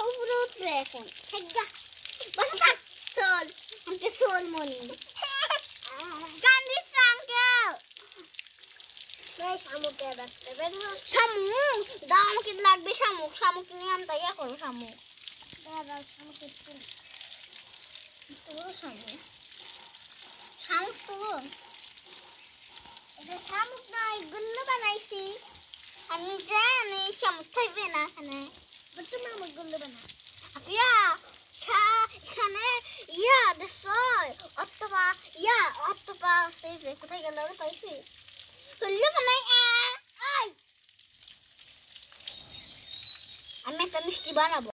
উপরে উঠবে এখন বসে থাক চল আমাকে চল মনি কান্দিস আঙ্কেল শামুকে রাখতে শামুক দাও আমাকে লাগবে শামুক নিয়ে আমি তাই করো শামুক শামুক তো এটা শামুক নয় গুল্লো বানাইছি আমি জানি শামুক থাকবে না এখানে তুমি আমার গুল্লো বানাও এখানে কোথায় গেল পাইছি গুল্লো বানাই আমি একটা মিষ্টি বানাবো